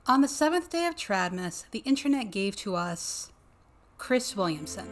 On the 7th day of Tradmas, the internet gave to us Chris Williamson.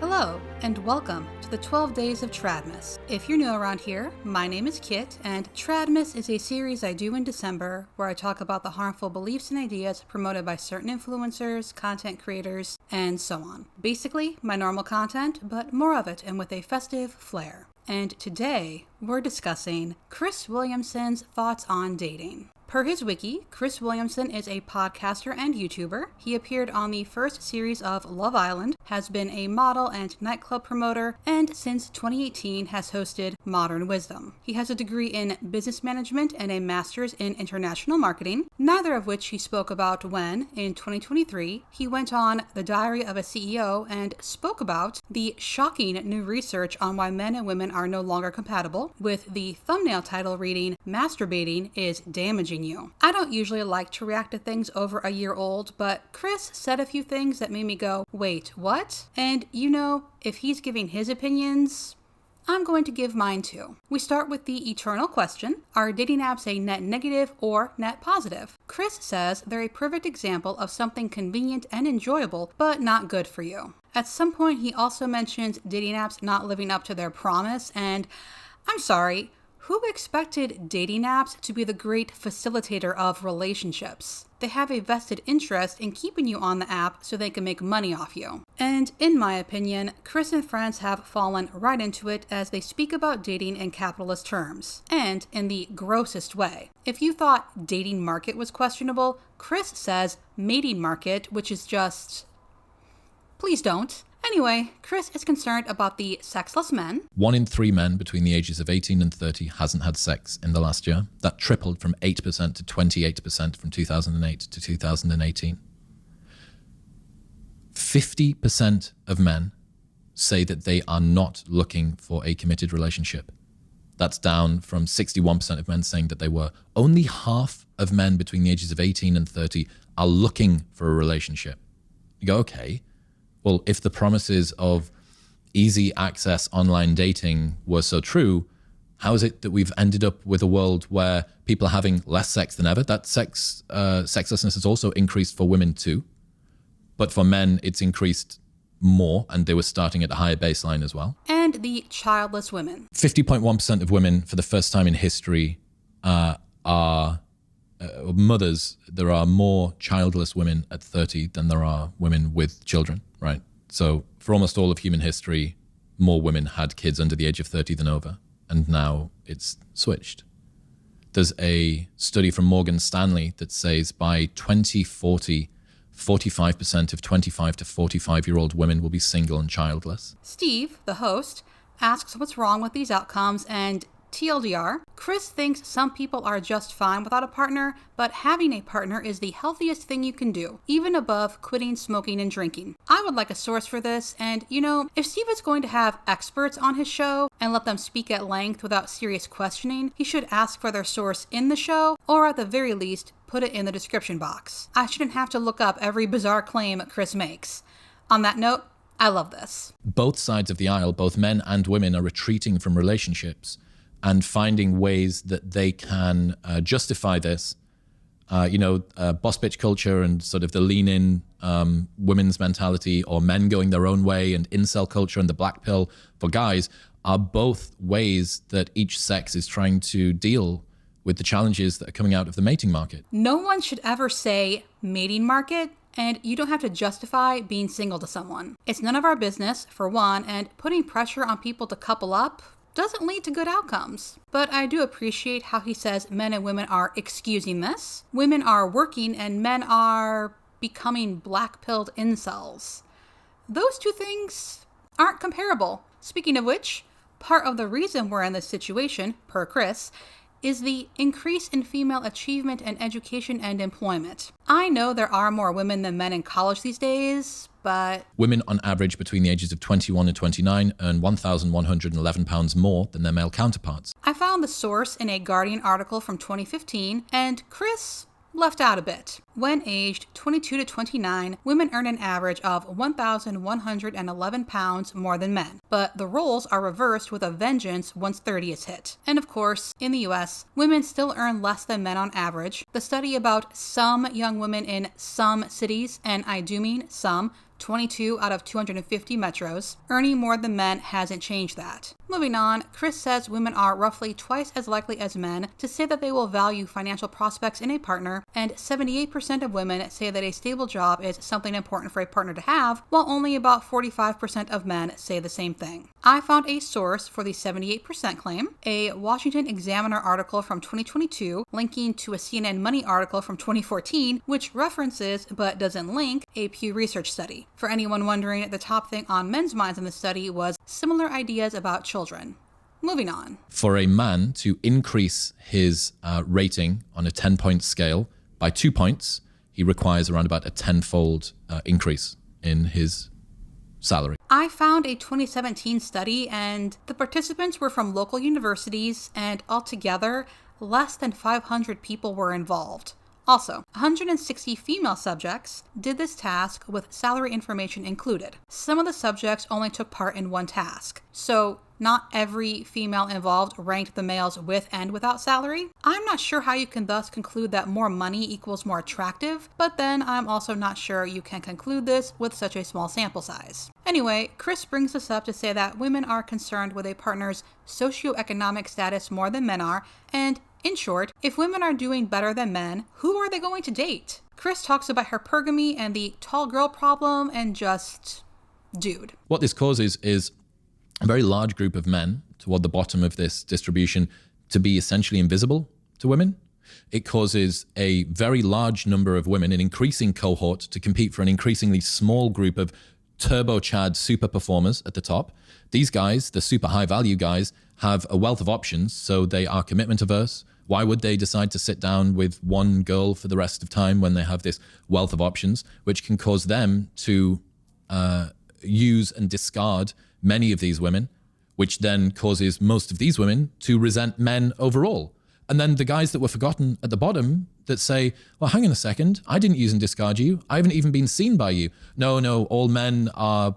Hello, and welcome to the 12 Days of Tradmas. If you're new around here, my name is Kit, and Tradmas is a series I do in December where I talk about the harmful beliefs and ideas promoted by certain influencers, content creators, and so on. Basically, my normal content, but more of it and with a festive flair. And today, we're discussing Chris Williamson's thoughts on dating. Per his wiki, Chris Williamson is a podcaster and YouTuber. He appeared on the first series of Love Island, has been a model and nightclub promoter, and since 2018 has hosted Modern Wisdom. He has a degree in business management and a master's in international marketing, neither of which he spoke about when, in 2023, he went on The Diary of a CEO and spoke about the shocking new research on why men and women are no longer compatible, with the thumbnail title reading, "Masturbating is Damaging You." I don't usually like to react to things over a year old, but Chris said a few things that made me go, wait, what? And if he's giving his opinions, I'm going to give mine too. We start with the eternal question, are dating apps a net negative or net positive? Chris says they're a perfect example of something convenient and enjoyable, but not good for you. At some point, he also mentions dating apps not living up to their promise, and I'm sorry, who expected dating apps to be the great facilitator of relationships? They have a vested interest in keeping you on the app so they can make money off you. And in my opinion, Chris and friends have fallen right into it as they speak about dating in capitalist terms, and in the grossest way. If you thought dating market was questionable, Chris says mating market, which is just... please don't. Anyway, Chris is concerned about the sexless men. 1 in 3 men between the ages of 18 and 30 hasn't had sex in the last year. That tripled from 8% to 28% from 2008 to 2018. 50% of men say that they are not looking for a committed relationship. That's down from 61% of men saying that they were. Only half of men between the ages of 18 and 30 are looking for a relationship. You go, okay. Well, if the promises of easy access online dating were so true, how is it that we've ended up with a world where people are having less sex than ever? That sexlessness has also increased for women too. But for men, it's increased more, and they were starting at a higher baseline as well. And the childless women. 50.1% of women, for the first time in history, are mothers. There are more childless women at 30 than there are women with children, right? So for almost all of human history, more women had kids under the age of 30 than over, and now it's switched. There's a study from Morgan Stanley that says by 2040, 45% of 25 to 45-year-old women will be single and childless. Steve, the host, asks what's wrong with these outcomes, and TLDR, Chris thinks some people are just fine without a partner, but having a partner is the healthiest thing you can do, even above quitting smoking and drinking. I would like a source for this, and if Steve is going to have experts on his show and let them speak at length without serious questioning, he should ask for their source in the show, or at the very least, put it in the description box. I shouldn't have to look up every bizarre claim Chris makes. On that note, I love this. Both sides of the aisle, both men and women, are retreating from relationships and finding ways that they can justify this. Boss bitch culture and sort of the lean-in women's mentality, or men going their own way, and incel culture and the black pill for guys are both ways that each sex is trying to deal with the challenges that are coming out of the mating market. No one should ever say mating market, and you don't have to justify being single to someone. It's none of our business, for one, and putting pressure on people to couple up doesn't lead to good outcomes. But I do appreciate how he says men and women are excusing this. Women are working and men are becoming black-pilled incels. Those two things aren't comparable. Speaking of which, part of the reason we're in this situation, per Chris, is the increase in female achievement and education and employment. I know there are more women than men in college these days, but... Women on average between the ages of 21 and 29 earn £1,111 more than their male counterparts. I found the source in a Guardian article from 2015, and Chris left out a bit. When aged 22 to 29, women earn an average of 1,111 pounds more than men, but the roles are reversed with a vengeance once 30 is hit. And of course, in the US, women still earn less than men on average. The study about some young women in some cities, and I do mean some, 22 out of 250 metros, earning more than men hasn't changed that. Moving on, Chris says women are roughly twice as likely as men to say that they will value financial prospects in a partner, and 78% of women say that a stable job is something important for a partner to have, while only about 45% of men say the same thing. I found a source for the 78% claim, a Washington Examiner article from 2022 linking to a CNN Money article from 2014, which references but doesn't link a Pew Research study. For anyone wondering, the top thing on men's minds in the study was similar ideas about children. Moving on. For a man to increase his rating on a 10-point scale by 2 points, he requires around about a 10-fold increase in his salary. I found a 2017 study, and the participants were from local universities, and altogether, less than 500 people were involved. Also, 160 female subjects did this task with salary information included. Some of the subjects only took part in one task, so not every female involved ranked the males with and without salary. I'm not sure how you can thus conclude that more money equals more attractive, but then I'm also not sure you can conclude this with such a small sample size. Anyway, Chris brings this up to say that women are concerned with a partner's socioeconomic status more than men are, and in short, if women are doing better than men, who are they going to date? Chris talks about hypergamy and the tall girl problem, and just, dude. What this causes is a very large group of men toward the bottom of this distribution to be essentially invisible to women. It causes a very large number of women, an increasing cohort, to compete for an increasingly small group of turbo-chad super performers at the top. These guys, the super high value guys, have a wealth of options, so they are commitment averse. Why would they decide to sit down with one girl for the rest of time when they have this wealth of options, which can cause them to use and discard many of these women, which then causes most of these women to resent men overall. And then the guys that were forgotten at the bottom that say, well, hang on a second, I didn't use and discard you. I haven't even been seen by you. No, all men are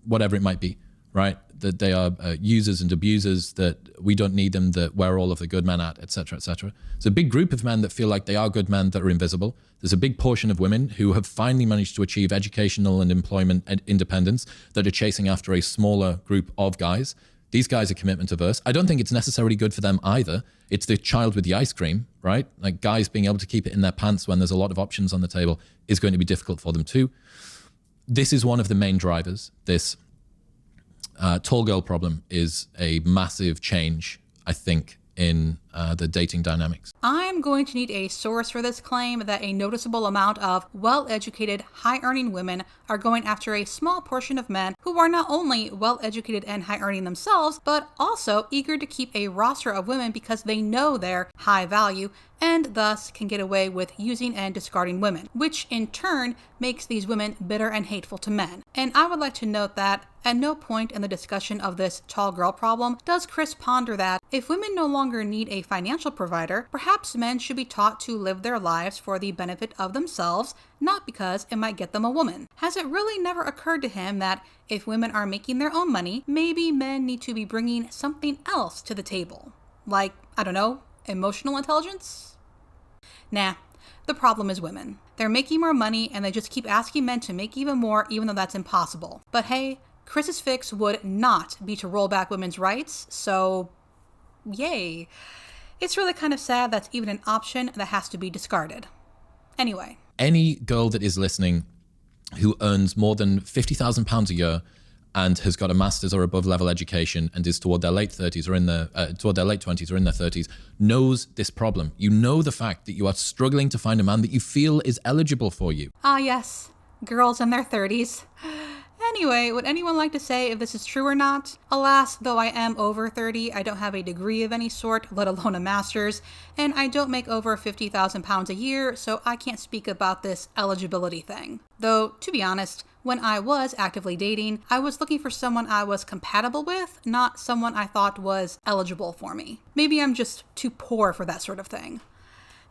whatever it might be, right? That they are users and abusers, that we don't need them, that we're all of the good men at, etc., etc. There's a big group of men that feel like they are good men that are invisible. There's a big portion of women who have finally managed to achieve educational and employment and independence that are chasing after a smaller group of guys. These guys are commitment averse. I don't think it's necessarily good for them either. It's the child with the ice cream, right? Like, guys being able to keep it in their pants when there's a lot of options on the table is going to be difficult for them too. This is one of the main drivers. This tall girl problem is a massive change, I think, in the dating dynamics. I'm going to need a source for this claim that a noticeable amount of well-educated, high-earning women are going after a small portion of men who are not only well-educated and high-earning themselves, but also eager to keep a roster of women because they know they're high value and thus can get away with using and discarding women, which in turn makes these women bitter and hateful to men. And I would like to note that at no point in the discussion of this tall girl problem does Chris ponder that if women no longer need a financial provider, perhaps men should be taught to live their lives for the benefit of themselves, not because it might get them a woman. Has it really never occurred to him that if women are making their own money, maybe men need to be bringing something else to the table? Like, I don't know, emotional intelligence? Nah, the problem is women. They're making more money and they just keep asking men to make even more, even though that's impossible. But hey, Chris's fix would not be to roll back women's rights, so yay. It's really kind of sad that's even an option that has to be discarded. Anyway. Any girl that is listening who earns more than £50,000 a year and has got a master's or above level education and is toward their late 30s or toward their late 20s or in their 30s knows this problem. You know the fact that you are struggling to find a man that you feel is eligible for you. Ah, yes. Girls in their 30s. Anyway, would anyone like to say if this is true or not? Alas, though I am over 30, I don't have a degree of any sort, let alone a master's, and I don't make over £50,000 a year, so I can't speak about this eligibility thing. Though, to be honest, when I was actively dating, I was looking for someone I was compatible with, not someone I thought was eligible for me. Maybe I'm just too poor for that sort of thing.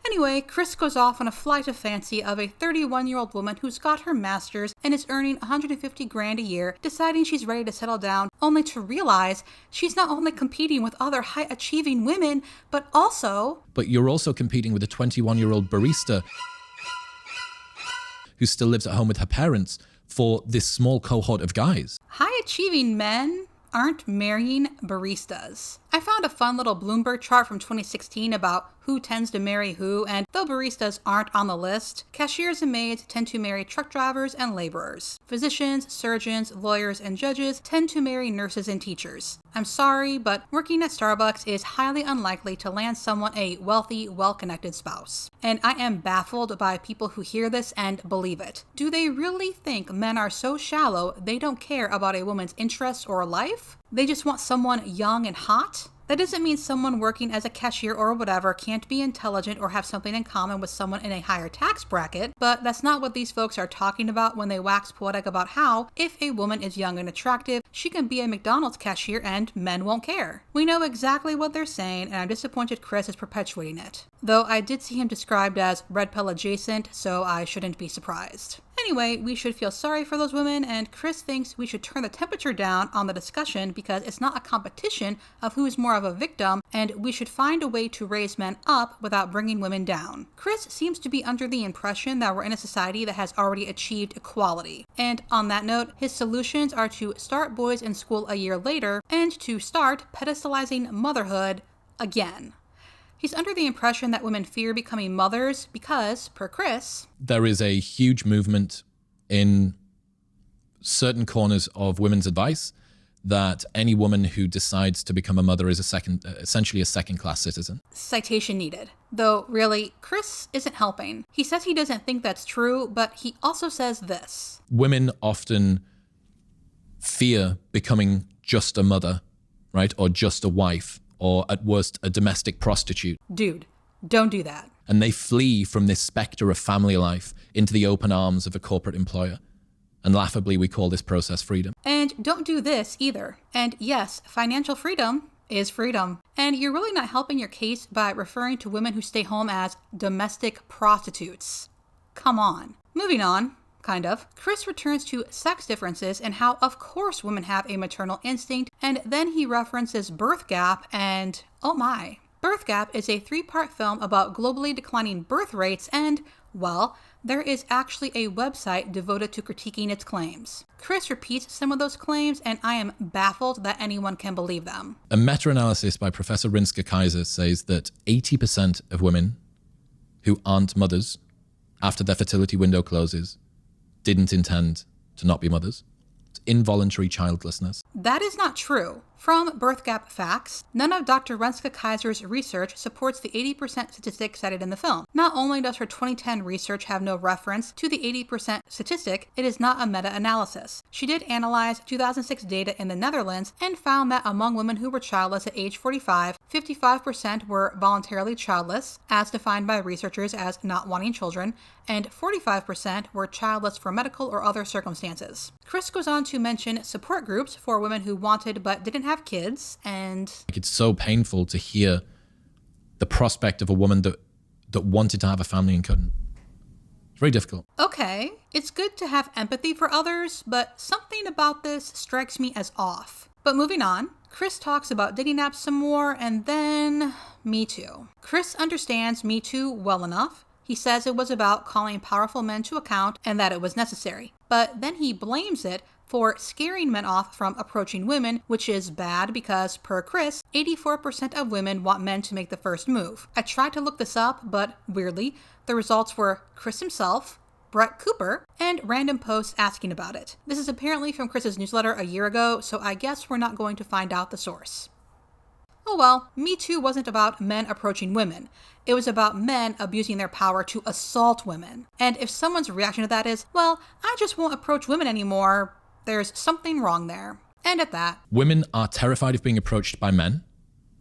Anyway, Chris goes off on a flight of fancy of a 31-year-old woman who's got her master's and is earning $150,000 a year, deciding she's ready to settle down, only to realize she's not only competing with other high-achieving women, but you're also competing with a 21-year-old barista who still lives at home with her parents for this small cohort of guys. High-achieving men aren't marrying baristas. I found a fun little Bloomberg chart from 2016 about who tends to marry who, and though baristas aren't on the list, cashiers and maids tend to marry truck drivers and laborers. Physicians, surgeons, lawyers, and judges tend to marry nurses and teachers. I'm sorry, but working at Starbucks is highly unlikely to land someone a wealthy, well-connected spouse. And I am baffled by people who hear this and believe it. Do they really think men are so shallow they don't care about a woman's interests or life? They just want someone young and hot? That doesn't mean someone working as a cashier or whatever can't be intelligent or have something in common with someone in a higher tax bracket, but that's not what these folks are talking about when they wax poetic about how, if a woman is young and attractive, she can be a McDonald's cashier and men won't care. We know exactly what they're saying, and I'm disappointed Chris is perpetuating it. Though I did see him described as red pill adjacent, so I shouldn't be surprised. Anyway, we should feel sorry for those women, and Chris thinks we should turn the temperature down on the discussion because it's not a competition of who is more of a victim, and we should find a way to raise men up without bringing women down. Chris seems to be under the impression that we're in a society that has already achieved equality. And on that note, his solutions are to start boys in school a year later and to start pedestalizing motherhood again. He's under the impression that women fear becoming mothers because, per Chris, there is a huge movement in certain corners of women's advice that any woman who decides to become a mother is essentially a second-class citizen. Citation needed. Though, really, Chris isn't helping. He says he doesn't think that's true, but he also says this. Women often fear becoming just a mother, right? Or just a wife. Or at worst, a domestic prostitute. Dude, don't do that. And they flee from this specter of family life into the open arms of a corporate employer. And laughably, we call this process freedom. And don't do this either. And yes, financial freedom is freedom. And you're really not helping your case by referring to women who stay home as domestic prostitutes. Come on. Moving on. Kind of. Chris returns to sex differences and how, of course, women have a maternal instinct, and then he references Birth Gap and, oh my. Birth Gap is a 3-part film about globally declining birth rates and, well, there is actually a website devoted to critiquing its claims. Chris repeats some of those claims, and I am baffled that anyone can believe them. A meta-analysis by Professor Rinska Kaiser says that 80% of women who aren't mothers after their fertility window closes didn't intend to not be mothers. It's involuntary childlessness. That is not true. From Birth Gap Facts, none of Dr. Renska Kaiser's research supports the 80% statistic cited in the film. Not only does her 2010 research have no reference to the 80% statistic, it is not a meta-analysis. She did analyze 2006 data in the Netherlands and found that among women who were childless at age 45, 55% were voluntarily childless, as defined by researchers as not wanting children, and 45% were childless for medical or other circumstances. Chris goes on to mention support groups for women who wanted but didn't have kids, and it's so painful to hear the prospect of a woman that wanted to have a family and couldn't. It's very difficult. Okay, it's good to have empathy for others, but something about this strikes me as off. But moving on, Chris talks about dating apps some more, and then Me Too. Chris understands Me Too well enough. He says it was about calling powerful men to account and that it was necessary. But then he blames it for scaring men off from approaching women, which is bad because, per Chris, 84% of women want men to make the first move. I tried to look this up, but weirdly, the results were Chris himself, Brett Cooper, and random posts asking about it. This is apparently from Chris's newsletter a year ago, so I guess we're not going to find out the source. Oh well, Me Too wasn't about men approaching women. It was about men abusing their power to assault women. And if someone's reaction to that is, well, I just won't approach women anymore, there's something wrong there. And at that, women are terrified of being approached by men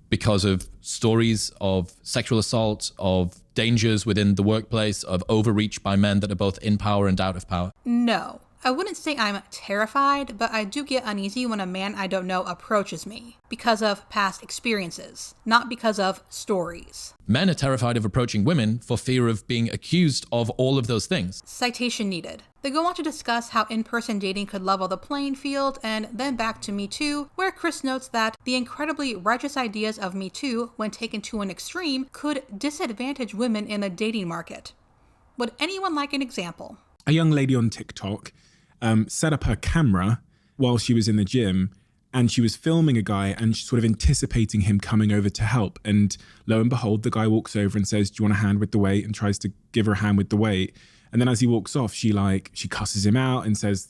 because of stories of sexual assault, of dangers within the workplace, of overreach by men that are both in power and out of power. No. I wouldn't say I'm terrified, but I do get uneasy when a man I don't know approaches me because of past experiences, not because of stories. Men are terrified of approaching women for fear of being accused of all of those things. Citation needed. They go on to discuss how in-person dating could level the playing field, and then back to Me Too, where Chris notes that the incredibly righteous ideas of Me Too, when taken to an extreme, could disadvantage women in the dating market. Would anyone like an example? A young lady on TikTok set up her camera while she was in the gym, and she was filming a guy and sort of anticipating him coming over to help. And lo and behold, the guy walks over and says, "Do you want a hand with the weight?" and tries to give her a hand with the weight. And then as he walks off, she cusses him out and says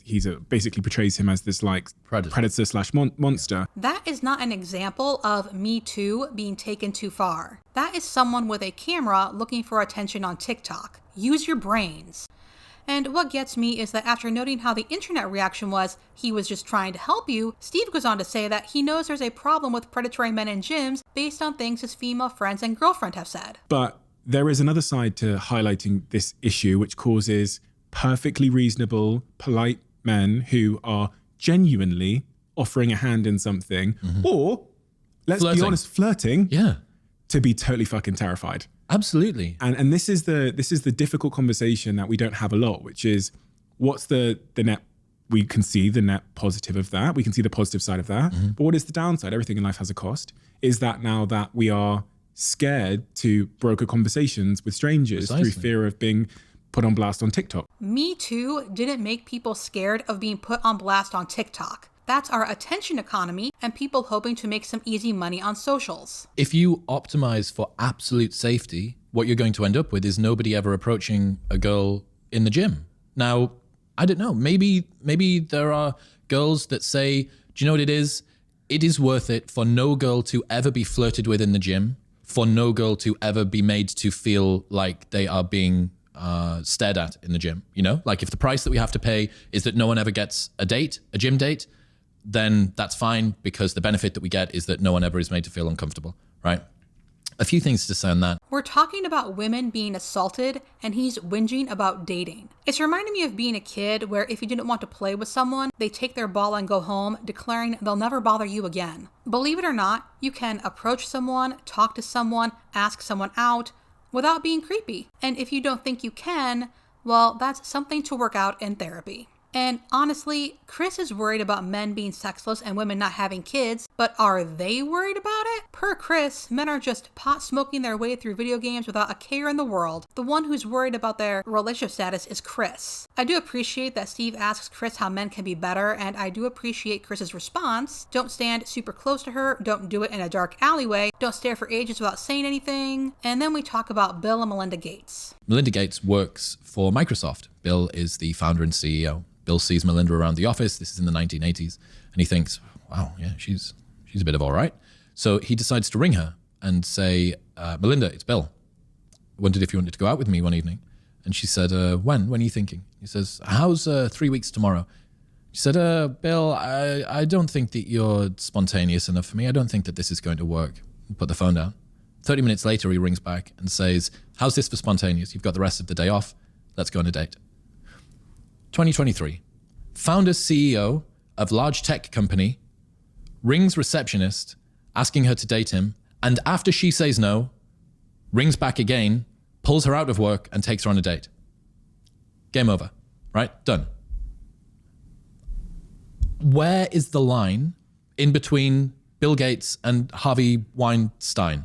basically portrays him as this predator/monster. That is not an example of Me Too being taken too far. That is someone with a camera looking for attention on TikTok. Use your brains. And what gets me is that after noting how the internet reaction was, he was just trying to help you, Steve goes on to say that he knows there's a problem with predatory men in gyms based on things his female friends and girlfriend have said. But there is another side to highlighting this issue, which causes perfectly reasonable, polite men who are genuinely offering a hand in something, or, let's be honest, flirting, to be totally fucking terrified. Absolutely. And this is the difficult conversation that we don't have a lot, which is what's the net. We can see the net positive of that. We can see the positive side of that. But what is the downside? Everything in life has a cost. Is that now that we are scared to broker conversations with strangers through fear of being put on blast on TikTok? Me Too didn't make people scared of being put on blast on TikTok. That's our attention economy and people hoping to make some easy money on socials. If you optimize for absolute safety, what you're going to end up with is nobody ever approaching a girl in the gym. Now, I don't know, maybe there are girls that say, do you know what it is? It is worth it for no girl to ever be flirted with in the gym, for no girl to ever be made to feel like they are being stared at in the gym. You know, like if the price that we have to pay is that no one ever gets a gym date, then that's fine, because the benefit that we get is that no one ever is made to feel uncomfortable, right? A few things to say on that. We're talking about women being assaulted, and he's whinging about dating. It's reminding me of being a kid where if you didn't want to play with someone, they take their ball and go home, declaring they'll never bother you again. Believe it or not, you can approach someone, talk to someone, ask someone out without being creepy. And if you don't think you can, well, that's something to work out in therapy. And honestly, Chris is worried about men being sexless and women not having kids, but are they worried about it? Per Chris, men are just pot smoking their way through video games without a care in the world. The one who's worried about their relationship status is Chris. I do appreciate that Steve asks Chris how men can be better, and I do appreciate Chris's response. Don't stand super close to her, don't do it in a dark alleyway, don't stare for ages without saying anything. And then we talk about Bill and Melinda Gates. Melinda Gates works for Microsoft. Bill is the founder and CEO. Bill sees Melinda around the office. This is in the 1980s. And he thinks, wow, yeah, she's a bit of all right. So he decides to ring her and say, Melinda, it's Bill. I wondered if you wanted to go out with me one evening. And she said, when? When are you thinking? He says, how's 3 weeks tomorrow? She said, Bill, I don't think that you're spontaneous enough for me. I don't think that this is going to work. Put the phone down. 30 minutes later, he rings back and says, how's this for spontaneous? You've got the rest of the day off. Let's go on a date. 2023, founder CEO of large tech company rings receptionist asking her to date him, and after she says no, rings back again, pulls her out of work and takes her on a date. Game over, right? Done. Where is the line in between Bill Gates and Harvey Weinstein?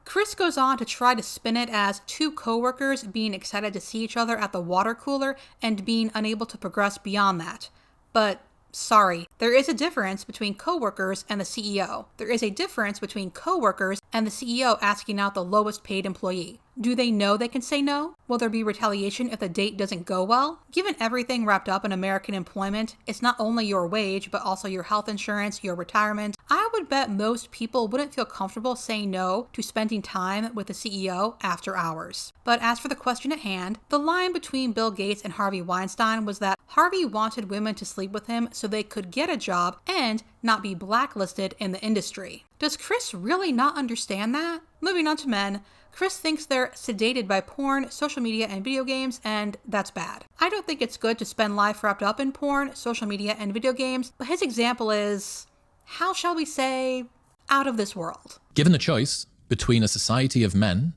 Chris goes on to try to spin it as two coworkers being excited to see each other at the water cooler and being unable to progress beyond that. But sorry, there is a difference between coworkers and the CEO. There is a difference between coworkers and the CEO asking out the lowest paid employee. Do they know they can say no? Will there be retaliation if the date doesn't go well? Given everything wrapped up in American employment, it's not only your wage, but also your health insurance, your retirement. I would bet most people wouldn't feel comfortable saying no to spending time with the CEO after hours. But as for the question at hand, the line between Bill Gates and Harvey Weinstein was that Harvey wanted women to sleep with him so they could get a job and not be blacklisted in the industry. Does Chris really not understand that? Moving on to men, Chris thinks they're sedated by porn, social media, and video games, and that's bad. I don't think it's good to spend life wrapped up in porn, social media, and video games, but his example is, how shall we say, out of this world. Given the choice between a society of men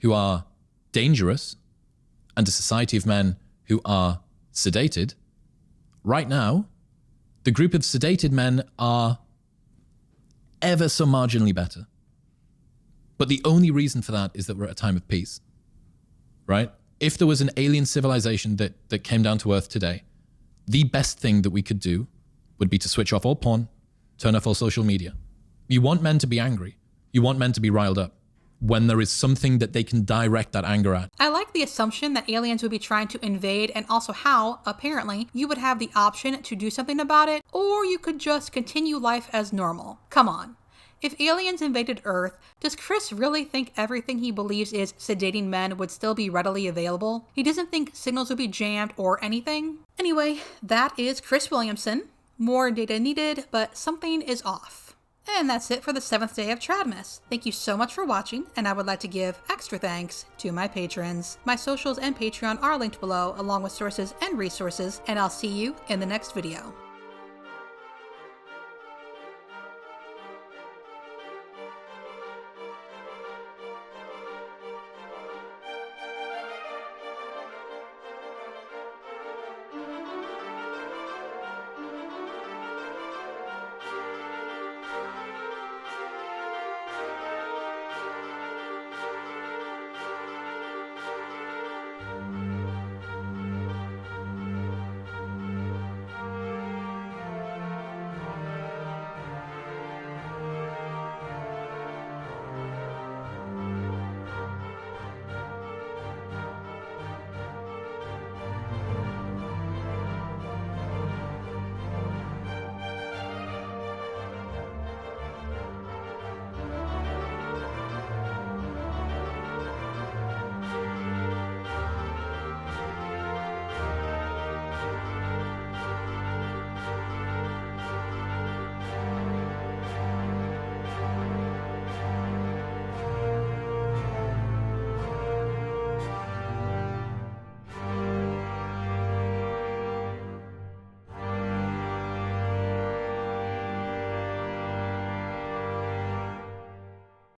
who are dangerous and a society of men who are sedated, right now, the group of sedated men are ever so marginally better. But the only reason for that is that we're at a time of peace, right? If there was an alien civilization that came down to Earth today, the best thing that we could do would be to switch off all porn, turn off all social media. You want men to be angry. You want men to be riled up when there is something that they can direct that anger at. I like the assumption that aliens would be trying to invade, and also how, apparently, you would have the option to do something about it, or you could just continue life as normal. Come on. If aliens invaded Earth, does Chris really think everything he believes is sedating men would still be readily available? He doesn't think signals would be jammed or anything? Anyway, that is Chris Williamson. More data needed, but something is off. And that's it for the 7th day of Tradmas. Thank you so much for watching, and I would like to give extra thanks to my patrons. My socials and Patreon are linked below, along with sources and resources, and I'll see you in the next video.